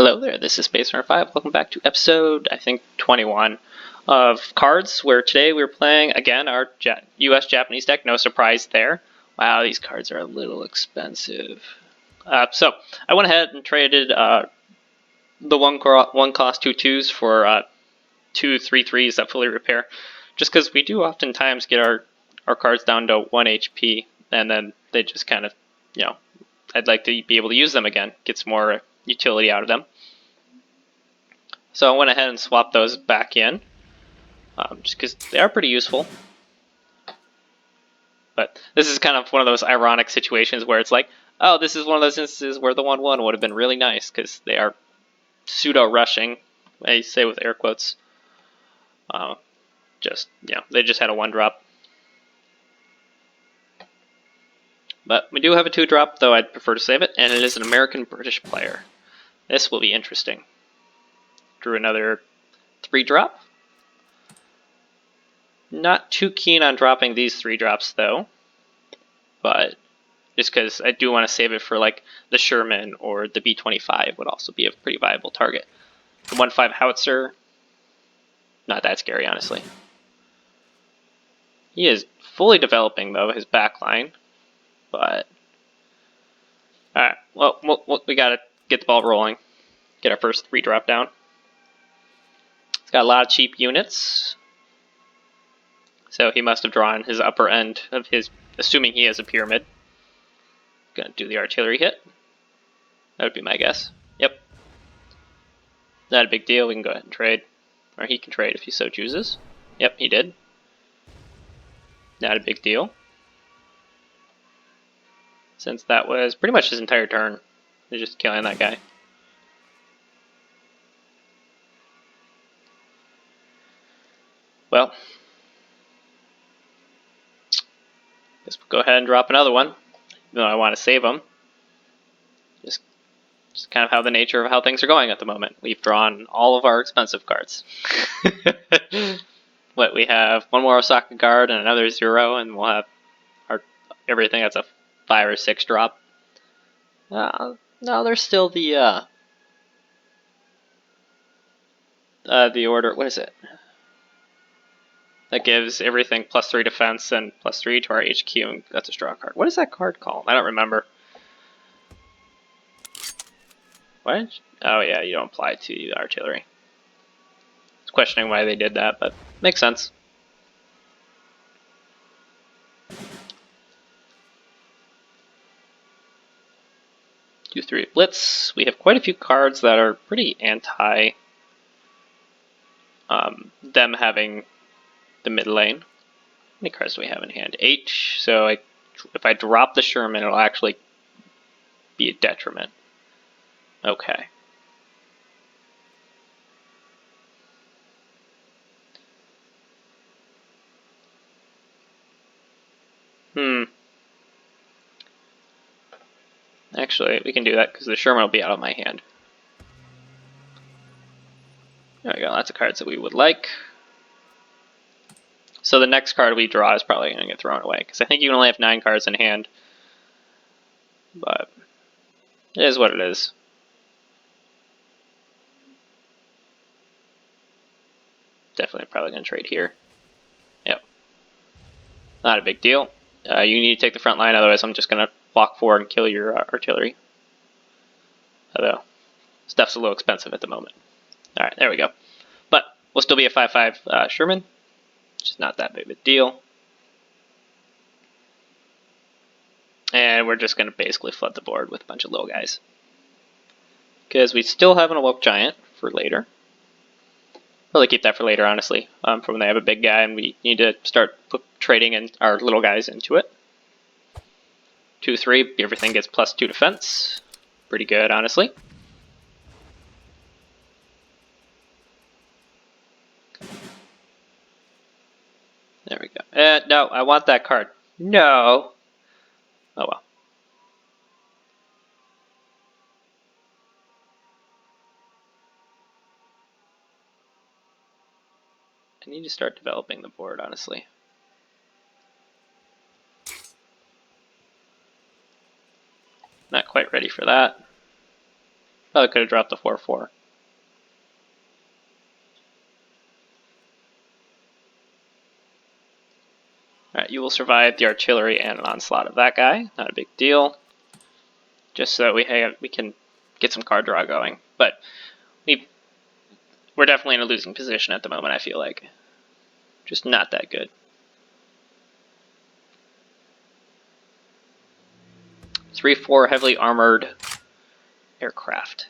Hello there, this is Space Runner 5. Welcome back to episode, I think, 21 of Cards, where today we're playing, again, our US-Japanese deck. No surprise there. Wow, these cards are a little expensive. So, I went ahead and traded the one cost 2/2s for 2 3/3s that fully repair, just because we do oftentimes get our cards down to 1 HP, and then they just kind of, I'd like to be able to use them again, get some more utility out of them. So I went ahead and swapped those back in, just because they are pretty useful. But this is kind of one of those ironic situations where it's like, oh, this is one of those instances where the 1/1 would have been really nice, because they are pseudo-rushing, I say with air quotes. They just had a 1-drop. But we do have a 2-drop, though I'd prefer to save it, and it is an American-British player. This will be interesting. Drew another 3-drop. Not too keen on dropping these 3-drops, though. But just because I do want to save it for like the Sherman or the B-25 would also be a pretty viable target. The 1/5 howitzer, not that scary, honestly. He is fully developing, though, his backline. But alright, well, we gotta get the ball rolling. Get our first 3-drop down. It's got a lot of cheap units. So he must have drawn his upper end of his, assuming he has a pyramid. Gonna do the artillery hit. That would be my guess. Yep. Not a big deal, we can go ahead and trade. Or he can trade if he so chooses. Yep, he did. Not a big deal. Since that was pretty much his entire turn. They're just killing that guy. Well, guess we'll go ahead and drop another one. Even though I want to save him. Just kind of how the nature of how things are going at the moment. We've drawn all of our expensive cards. What, we have one more Osaka guard and another 0, and we'll have everything that's a 5 or 6 drop. No, there's still the order. What is it? That gives everything +3 defense and +3 to our HQ, and that's a straw card. What is that card called? I don't remember. What? Oh yeah, you don't apply it to the artillery. I was questioning why they did that, but makes sense. Do 3 blitz. We have quite a few cards that are pretty anti them having the mid lane. How many cards do we have in hand? 8. So if I drop the Sherman, it'll actually be a detriment. Okay. Actually, we can do that because the Sherman will be out of my hand. There we go, lots of cards that we would like. So the next card we draw is probably going to get thrown away, because I think you can only have 9 cards in hand. But it is what it is. Definitely probably going to trade here. Yep. Not a big deal. You need to take the front line, otherwise I'm just going to walk forward and kill your artillery. Although, stuff's a little expensive at the moment. Alright, there we go. But we'll still be a 5/5 Sherman, which is not that big of a deal. And we're just going to basically flood the board with a bunch of little guys. Because we still have an Awoke Giant for later. Probably keep that for later, honestly, for when they have a big guy and we need to start trading in our little guys into it. 2/3, everything gets +2 defense. Pretty good, honestly. There we go. No, I want that card. No. Oh well. I need to start developing the board, honestly. Not quite ready for that. Probably could have dropped the 4/4. Alright, you will survive the artillery and an onslaught of that guy. Not a big deal. Just so that we can get some card draw going. But we're definitely in a losing position at the moment, I feel like. Just not that good. 3/4 heavily armored aircraft.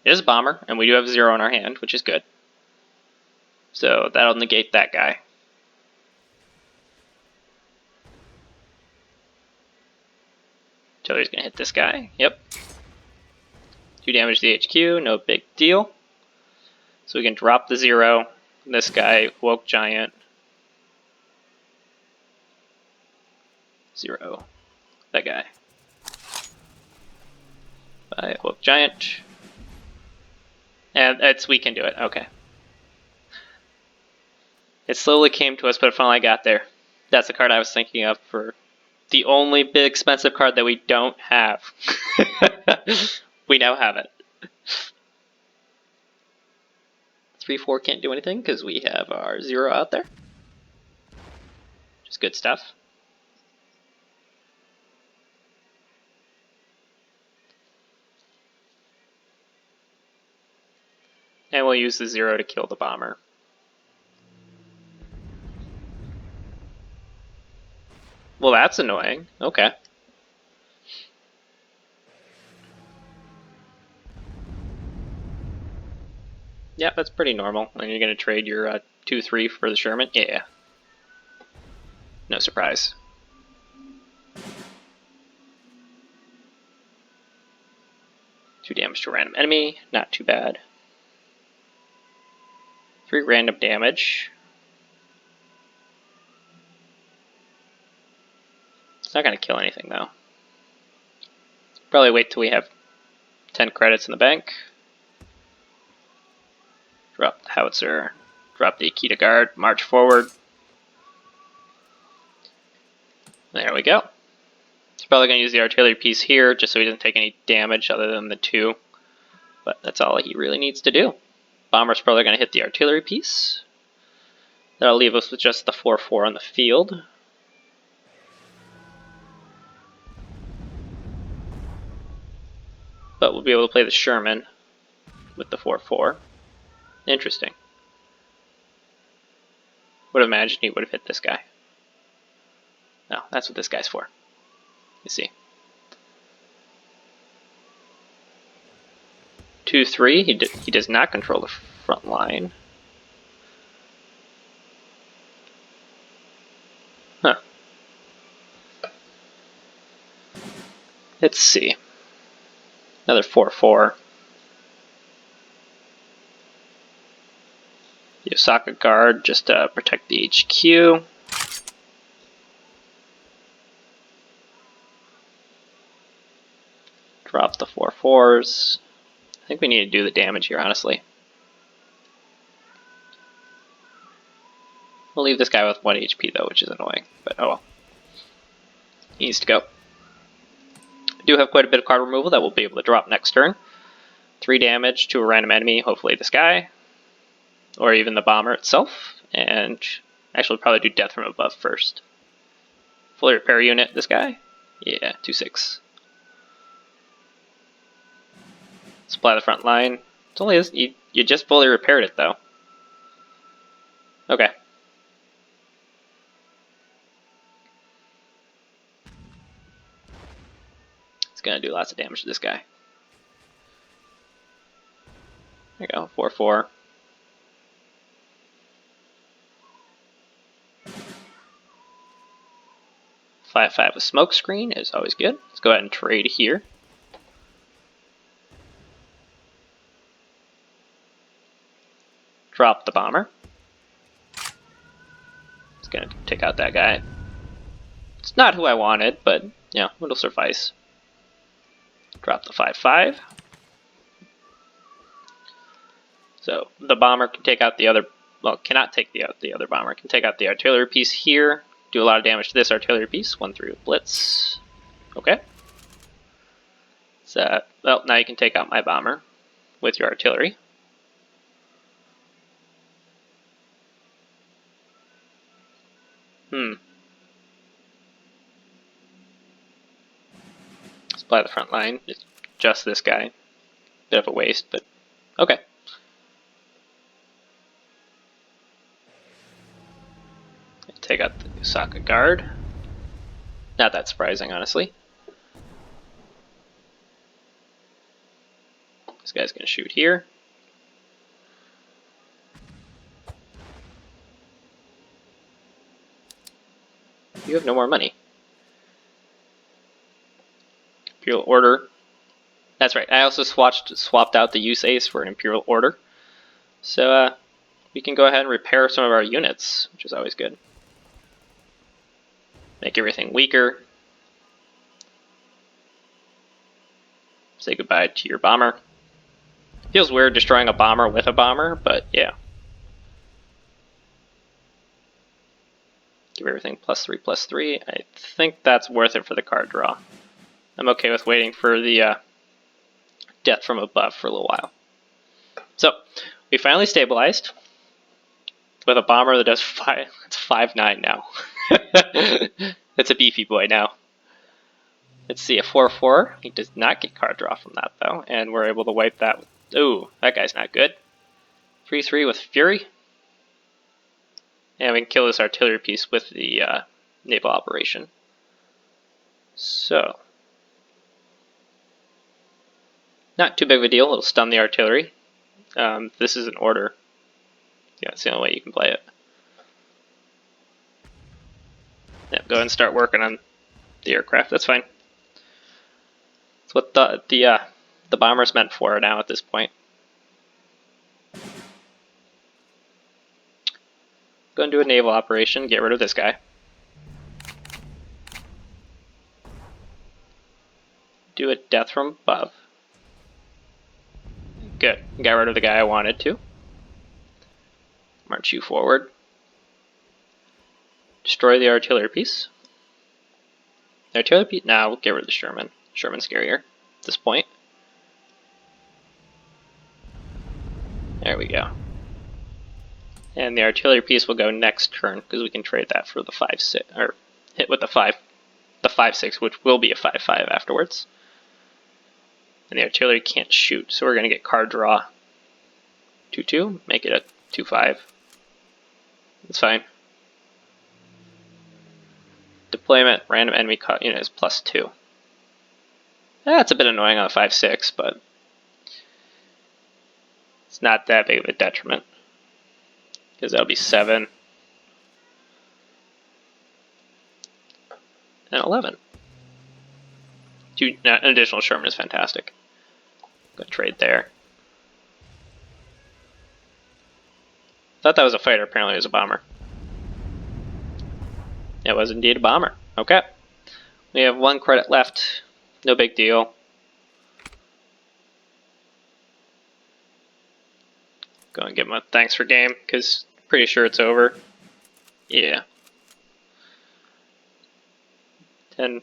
It is a bomber, and we do have 0 in our hand, which is good. So that'll negate that guy. Artillery's gonna hit this guy. Yep. 2 damage to the HQ, no big deal. So we can drop the 0. This guy, Woke Giant. 0. That guy. By Woke Giant. And we can do it. Okay. It slowly came to us, but it finally got there. That's the card I was thinking of for the only big expensive card that we don't have. We now have it. 3/4 can't do anything because we have our 0 out there. Which is good stuff. And we'll use the 0 to kill the bomber. Well, that's annoying. Okay. Yeah, that's pretty normal. And you're going to trade your 2/3 for the Sherman? Yeah. No surprise. Two damage to a random enemy. Not too bad. 3 random damage. It's not going to kill anything, though. Probably wait till we have 10 credits in the bank. Drop the howitzer. Drop the Akita guard. March forward. There we go. He's probably going to use the artillery piece here just so he doesn't take any damage other than the 2. But that's all he really needs to do. Bomber's probably going to hit the artillery piece. That'll leave us with just the 4/4 on the field. But we'll be able to play the Sherman with the 4/4. Interesting. Would have imagined he would have hit this guy. No, that's what this guy's for. You see. 2/3. He does not control the front line. Huh. Let's see. Another 4/4. The Osaka guard just to protect the HQ. Drop the 4/4s. I think we need to do the damage here, honestly. We'll leave this guy with 1 HP though, which is annoying, but oh well. He needs to go. I do have quite a bit of card removal that we'll be able to drop next turn. 3 damage to a random enemy, hopefully this guy. Or even the bomber itself. And actually we'll probably do death from above first. Fully repair unit, this guy. Yeah, 2/6. Supply the front line. It's only this, you just fully repaired it though. Okay. It's gonna do lots of damage to this guy. There you go, 4/4. Five with smoke screen is always good. Let's go ahead and trade here. Drop the bomber. It's gonna take out that guy. It's not who I wanted, but yeah, it'll suffice. Drop the 5/5. So the bomber can take out the other, well, cannot take the other bomber. Can take out the artillery piece here. Do a lot of damage to this artillery piece. 1/3 with blitz. Okay. So, well, now you can take out my bomber with your artillery. Supply the front line. It's just this guy. Bit of a waste, but okay. Take out the Osaka guard. Not that surprising, honestly. This guy's gonna shoot here. You have no more money. Imperial Order. That's right. I also swapped out the use ace for an Imperial Order. So we can go ahead and repair some of our units, which is always good. Make everything weaker. Say goodbye to your bomber. Feels weird destroying a bomber with a bomber, but yeah. Give everything +3/+3. I think that's worth it for the card draw. I'm okay with waiting for the death from above for a little while. So, we finally stabilized with a bomber that does 5. It's 5/9 now. It's a beefy boy now. Let's see, a 4/4. He does not get card draw from that though, and we're able to wipe that. Ooh, that guy's not good. 3/3 with Fury. And we can kill this artillery piece with the naval operation. So, not too big of a deal. It'll stun the artillery. This is an order. Yeah, it's the only way you can play it. Yeah, go ahead and start working on the aircraft. That's fine. That's what the bomber's meant for now at this point. Go and do a naval operation. Get rid of this guy. Do a death from above. Good. Got rid of the guy I wanted to. March you forward. Destroy the artillery piece. The artillery piece. Now we'll get rid of the Sherman. Sherman's scarier at this point. There we go. And the artillery piece will go next turn because we can trade that for the 5/6 or hit with the 5/6, which will be a 5/5 afterwards. And the artillery can't shoot, so we're going to get card draw. 2/2, make it a 2/5. That's fine. Deployment, random enemy unit is +2. That's a bit annoying on a 5/6, but it's not that big of a detriment. Because that'll be 7 and 11. An additional Sherman is fantastic. Go trade there. Thought that was a fighter, apparently it was a bomber. It was indeed a bomber. Okay. We have 1 credit left. No big deal. Go and give him a thanks for game, because pretty sure it's over. Yeah. 10.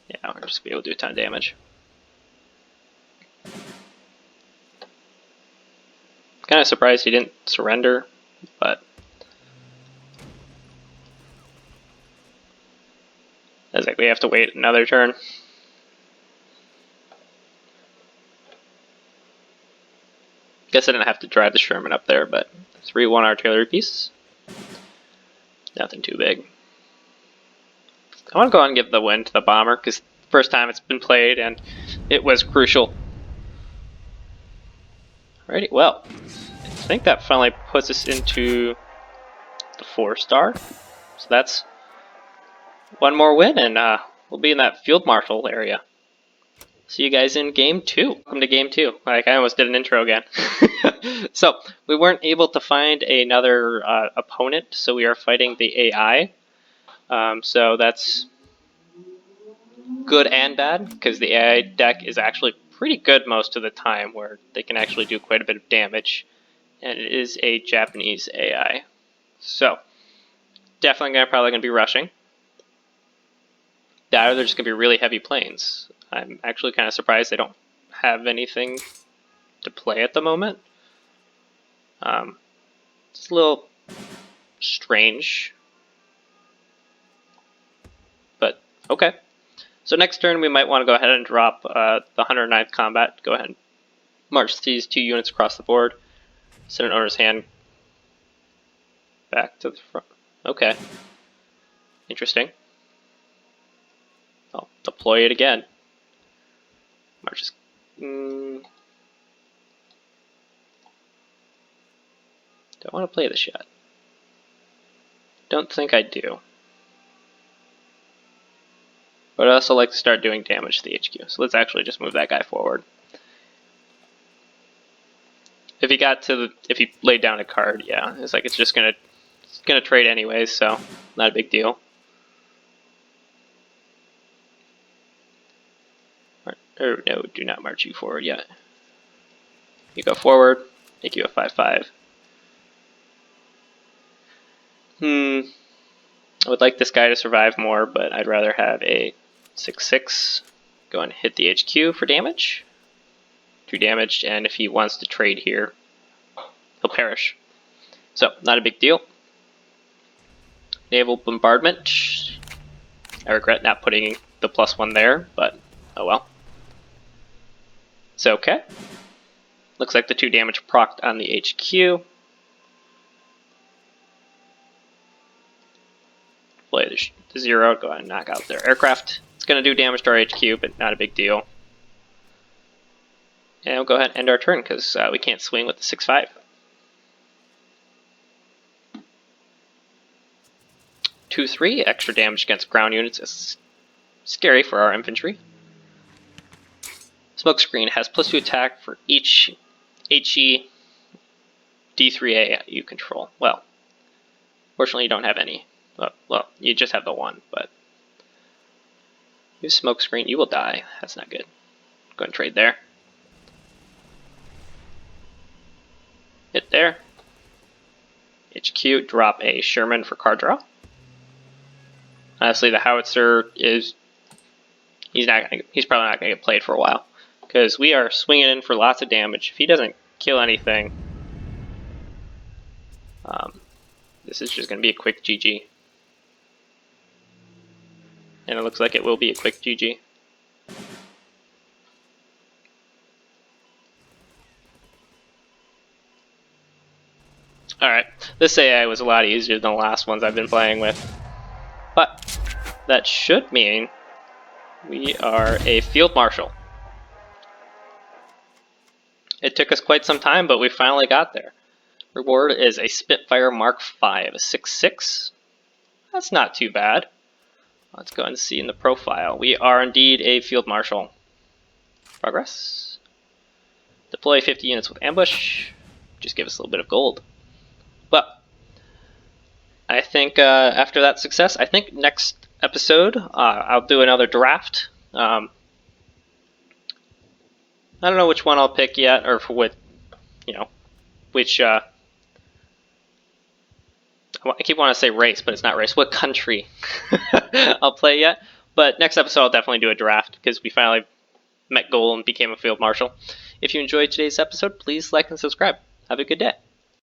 Yeah, we're just gonna be able to do a ton of damage. Kind of surprised he didn't surrender, but I was like, we have to wait another turn. Guess I didn't have to drive the Sherman up there, but 3/1 artillery piece. Nothing too big. I want to go on and give the win to the bomber, because first time it's been played, and it was crucial. Alrighty, well, I think that finally puts us into the 4-star. So that's 1 more win, and we'll be in that field marshal area. See you guys in game 2. Welcome to game 2. Like, I almost did an intro again. So, we weren't able to find another opponent, so we are fighting the AI. So that's good and bad, because the AI deck is actually pretty good most of the time, where they can actually do quite a bit of damage. And it is a Japanese AI. So, definitely probably going to be rushing. That or they're just going to be really heavy planes. I'm actually kind of surprised they don't have anything to play at the moment. It's a little strange. But okay. So next turn we might want to go ahead and drop the 109th Combat. Go ahead and march these 2 units across the board. Send an owner's hand back to the front. Okay. Interesting. I'll deploy it again. Marches. Don't want to play this yet. Don't think I do. But I also like to start doing damage to the HQ. So let's actually just move that guy forward. If he laid down a card, yeah, it's like it's gonna trade anyways, so not a big deal. Or no, do not march you forward yet. You go forward, make you a 5/5. I would like this guy to survive more, but I'd rather have a 6/6 go and hit the HQ for damage. 2 damage, and if he wants to trade here, he'll perish. So, not a big deal. Naval bombardment. I regret not putting the +1 there, but oh well. It's okay. Looks like the 2 damage procced on the HQ. Play the 0, go ahead and knock out their aircraft. It's going to do damage to our HQ, but not a big deal. And we'll go ahead and end our turn because we can't swing with the 6/5. 2/3, extra damage against ground units is scary for our infantry. Smokescreen has +2 attack for each HE D3A you control. Well, fortunately you don't have any. Well, you just have the 1, but use Smokescreen, you will die. That's not good. Go and trade there. Hit there. HQ, drop a Sherman for card draw. Honestly, the howitzer he's probably not going to get played for a while because we are swinging in for lots of damage. If he doesn't kill anything, this is just going to be a quick GG. And it looks like it will be a quick GG. Alright, this AI was a lot easier than the last ones I've been playing with. But that should mean we are a Field Marshal. It took us quite some time, but we finally got there. Reward is a Spitfire Mark V, a 6/6. That's not too bad. Let's go and see in the profile. We are indeed a Field Marshal. Progress. Deploy 50 units with ambush. Just give us a little bit of gold. But I think after that success, I think next episode I'll do another draft. I don't know which one I'll pick yet, or for what, which. I keep wanting to say race, but it's not race. What country I'll play yet? But next episode I'll definitely do a draft because we finally met goal and became a Field Marshal. If you enjoyed today's episode, please like and subscribe. Have a good day.